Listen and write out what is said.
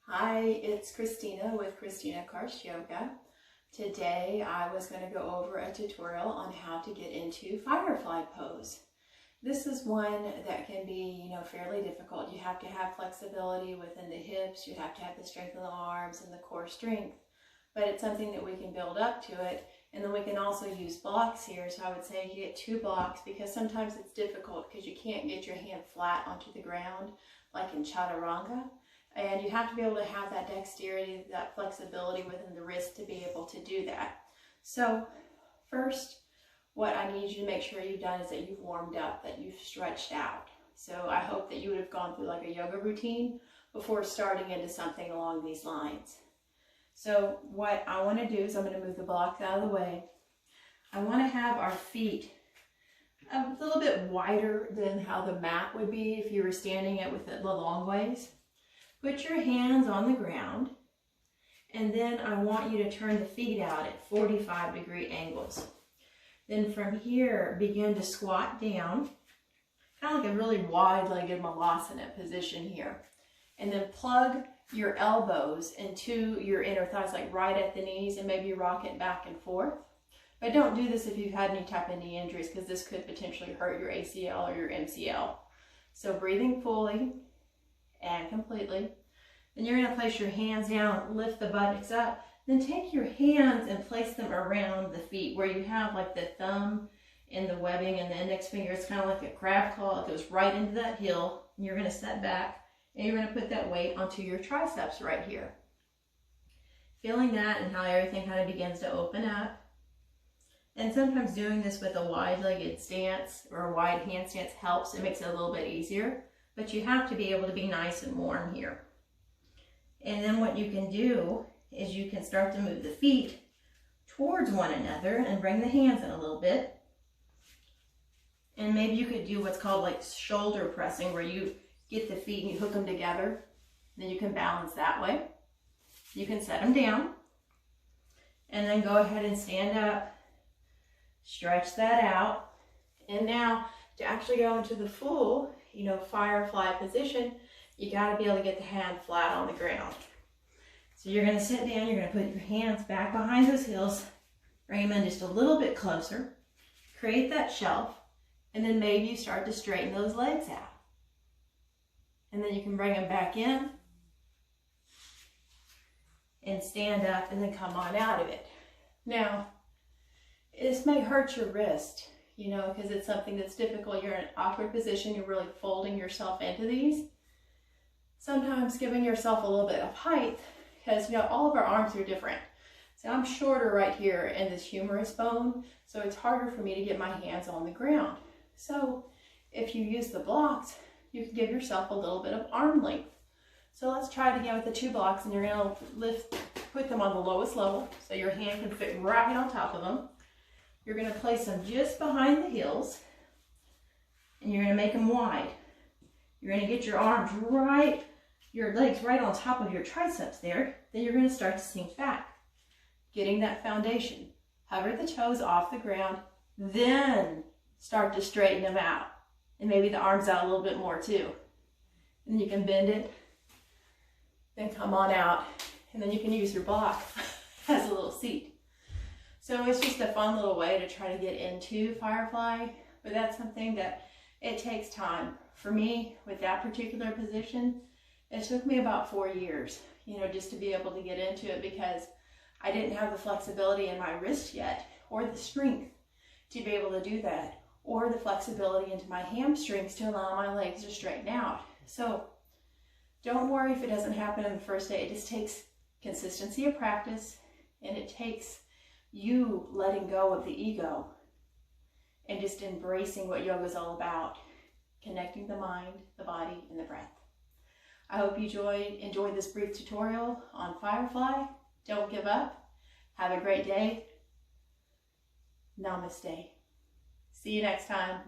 Hi, it's Christina with Christina Karsh Yoga. Today I was going to go over a tutorial on how to get into Firefly pose. This is one that can be, fairly difficult. You have to have flexibility within the hips, you have to have the strength in the arms and the core strength, but it's something that we can build up to it. And then we can also use blocks here. So I would say you get 2 blocks because sometimes it's difficult because you can't get your hand flat onto the ground like in chaturanga. And you have to be able to have that dexterity, that flexibility within the wrist to be able to do that. So first, what I need you to make sure you've done is that you've warmed up, that you've stretched out. So I hope that you would have gone through like a yoga routine before starting into something along these lines. So what I want to do is I'm going to move the blocks out of the way. I want to have our feet a little bit wider than how the mat would be if you were standing it with the long ways. Put your hands on the ground, and then I want you to turn the feet out at 45-degree angles. Then from here, begin to squat down, kind of like a really wide-legged malasana position here. And then plug your elbows into your inner thighs, like right at the knees, and maybe rock it back and forth. But don't do this if you've had any type of knee injuries, because this could potentially hurt your ACL or your MCL. So breathing fully and completely. Then you're going to place your hands down, lift the buttocks up, then take your hands and place them around the feet where you have like the thumb and the webbing and the index finger. It's kind of like a crab claw. It goes right into that heel. And you're going to set back and you're going to put that weight onto your triceps right here. Feeling that and how everything kind of begins to open up. And sometimes doing this with a wide-legged stance or a wide hand stance helps. It makes it a little bit easier, but you have to be able to be nice and warm here. And then what you can do is you can start to move the feet towards one another and bring the hands in a little bit. And maybe you could do what's called like shoulder pressing, where you get the feet and you hook them together. Then you can balance that way. You can set them down. And then go ahead and stand up. Stretch that out. And now to actually go into the full, firefly position, you got to be able to get the hand flat on the ground. So you're going to sit down, you're going to put your hands back behind those heels, bring them in just a little bit closer, create that shelf, and then maybe you start to straighten those legs out. And then you can bring them back in and stand up and then come on out of it. Now, this may hurt your wrist, because it's something that's difficult. You're in an awkward position, you're really folding yourself into these. Sometimes giving yourself a little bit of height, because all of our arms are different. So I'm shorter right here in this humerus bone, so it's harder for me to get my hands on the ground. So if you use the blocks, you can give yourself a little bit of arm length. So let's try it again with the 2 blocks, and you're going to put them on the lowest level, so your hand can fit right on top of them. You're going to place them just behind the heels, and you're going to make them wide. You're going to get your arms right, your legs right on top of your triceps there. Then you're going to start to sink back, getting that foundation. Hover the toes off the ground, then start to straighten them out. And maybe the arms out a little bit more too. And you can bend it, then come on out, and then you can use your block as a little seat. So it's just a fun little way to try to get into Firefly, but that's something that it takes time. For me, with that particular position, it took me about 4 years, just to be able to get into it, because I didn't have the flexibility in my wrist yet, or the strength to be able to do that, or the flexibility into my hamstrings to allow my legs to straighten out. So don't worry if it doesn't happen in the first day. It just takes consistency of practice, and it takes you letting go of the ego and just embracing what yoga is all about, connecting the mind, the body, and the breath. I hope you enjoyed this brief tutorial on Firefly. Don't give up. Have a great day. Namaste. See you next time.